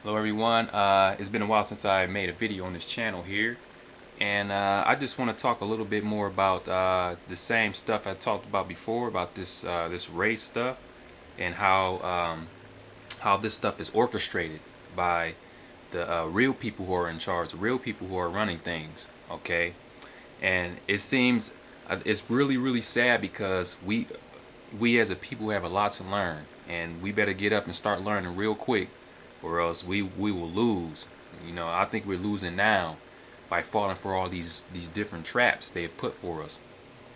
Hello everyone, it's been a while since I made a video on this channel here, and I just want to talk a little bit more about the same stuff I talked about before about this race stuff, and how this stuff is orchestrated by the real people who are in charge, the real people who are running things. Okay, and it seems it's really sad because we as a people have a lot to learn, and we better get up and start learning real quick, or else we will lose. I think we're losing now by falling for all these different traps they have put for us.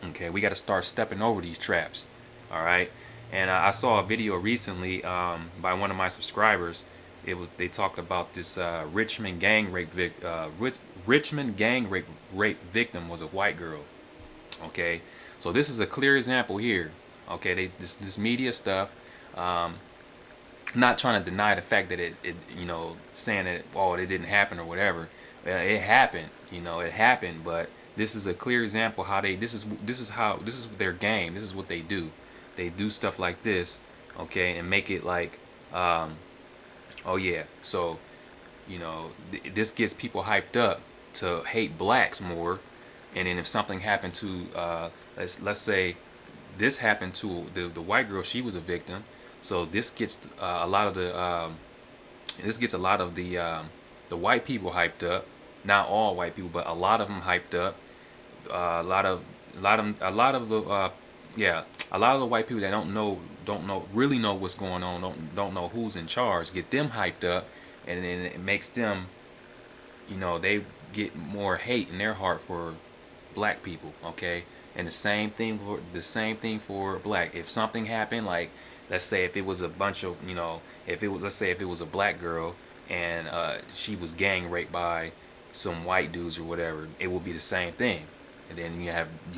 Okay, we got to start stepping over these traps. All right, and I saw a video recently by one of my subscribers. They talked about this Richmond gang rape victim was a white girl. Okay, so this is a clear example here. Okay, this media stuff. Um, not trying to deny the fact that it saying that, oh, it didn't happen or whatever. It happened. It happened. But this is a clear example how they this is their game. This is what they do. They do stuff like this, okay, and make it like, oh yeah. So this gets people hyped up to hate blacks more, and then if something happened to let's say this happened to the white girl, she was a victim. So this gets a lot of the white people hyped up. Not all white people, but a lot of them hyped up. A lot of the yeah, a lot of the white people that don't really know what's going on, don't know who's in charge, get them hyped up, and then it makes them, they get more hate in their heart for black people. Okay, and the same thing for black. If something happened, like, let's say if it was a bunch of, if it was, let's say if it was a black girl and she was gang raped by some white dudes or whatever, it will be the same thing. And then you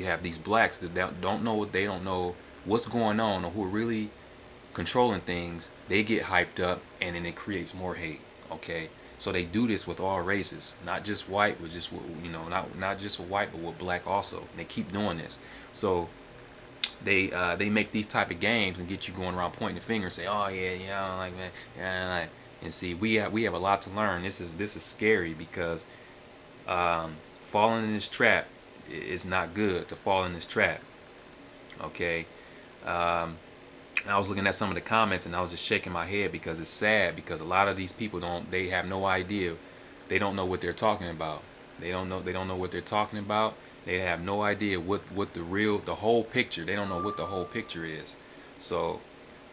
have these blacks that don't know what, they don't know what's going on, or who are really controlling things. They get hyped up, and then it creates more hate. Okay, so they do this with all races, not just white, but just not just with white, but with black also. And they keep doing this. So they make these type of games and get you going around pointing the finger and say, oh yeah, yeah, I don't like that, yeah, I don't like. And see, we have a lot to learn. This is scary because falling in this trap is not good. To fall in this trap, okay. Um, I was looking at some of the comments and I was just shaking my head because it's sad, because a lot of these people they have no idea. They don't know what they're talking about. They don't know what they're talking about. They have no idea what the whole picture. They don't know what the whole picture is. So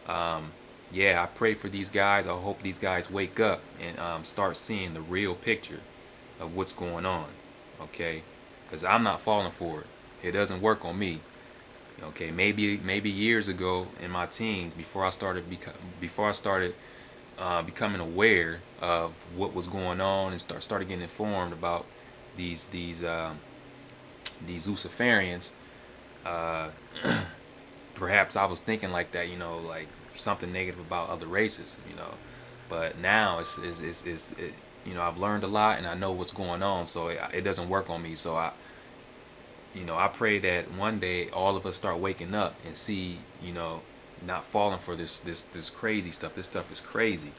yeah, I pray for these guys. I hope these guys wake up and start seeing the real picture of what's going on. Okay, because I'm not falling for it. It doesn't work on me. Okay, maybe years ago in my teens, before I started becoming aware of what was going on and started getting informed about these Luciferians. Uh, Perhaps I was thinking like that, like something negative about other races. But now I've learned a lot and I know what's going on, so it doesn't work on me. So I pray that one day all of us start waking up and see, not falling for this crazy stuff. This stuff is crazy.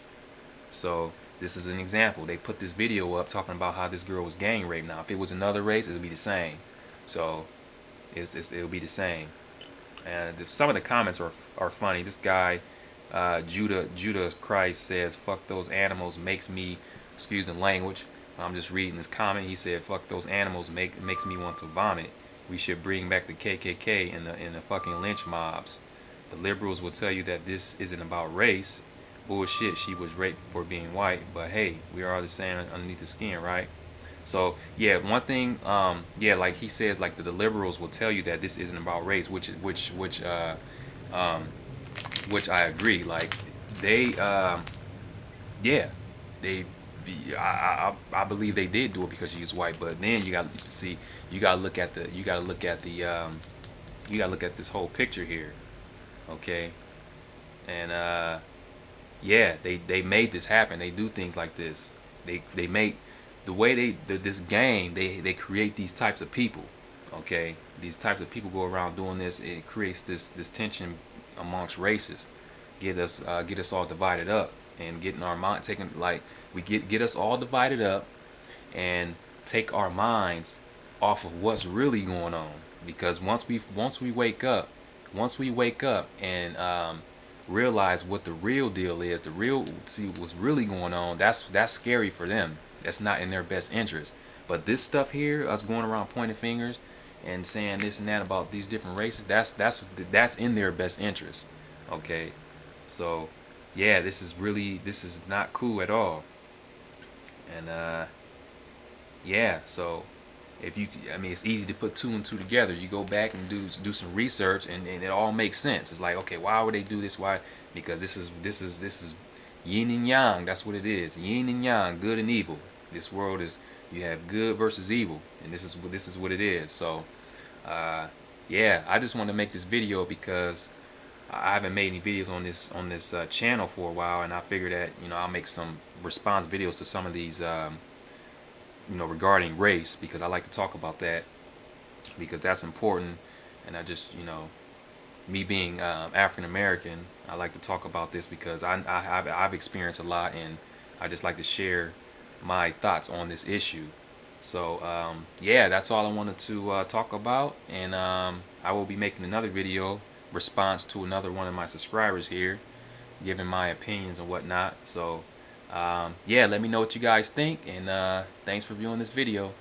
So this is an example. They put this video up talking about how this girl was gang raped. Now, if it was another race, it would be the same. So it would be the same. And some of the comments are funny. This guy, Judah Christ, says, "Fuck those animals makes me," excuse the language. I'm just reading this comment. He said, "Fuck those animals makes me want to vomit. We should bring back the KKK and the fucking lynch mobs. The liberals will tell you that this isn't about race. Bullshit. She was raped for being white, but hey, we are all the same underneath the skin, right?" So yeah, one thing, yeah, like he says, like the liberals will tell you that this isn't about race, um, which I agree. Like they, yeah, they, I believe they did do it because she was white. But then you got to see, you got to look at you got to look at this whole picture here, okay? And yeah, they made this happen. They do things like this. They make the way this game, they create these types of people. Okay, these types of people go around doing this. It creates this tension amongst races, get us all divided up. and getting our mind taking, like, we get us all divided up and take our minds off of what's really going on. Because once we wake up and realize what the real deal is, the real, see what's really going on, that's scary for them. That's not in their best interest. But this stuff here, us going around pointing fingers and saying this and that about these different races, that's in their best interest. Okay, so yeah, this is not cool at all. And yeah, so if you, I mean, it's easy to put two and two together. You go back and do some research, and it all makes sense. It's like, okay, why would they do this? Why? Because this is yin and yang. That's what it is. Yin and yang, good and evil. This world is, you have good versus evil, and this is what it is. So yeah, I just want to make this video because I haven't made any videos on this channel for a while, and I figured that, you know, I'll make some response videos to some of these you know, regarding race, because I like to talk about that, because that's important. And I just, you know, me being African American, I like to talk about this because I've experienced a lot, and I just like to share my thoughts on this issue. So yeah, that's all I wanted to talk about, and I will be making another video response to another one of my subscribers here, giving my opinions and whatnot. So yeah, let me know what you guys think, and thanks for viewing this video.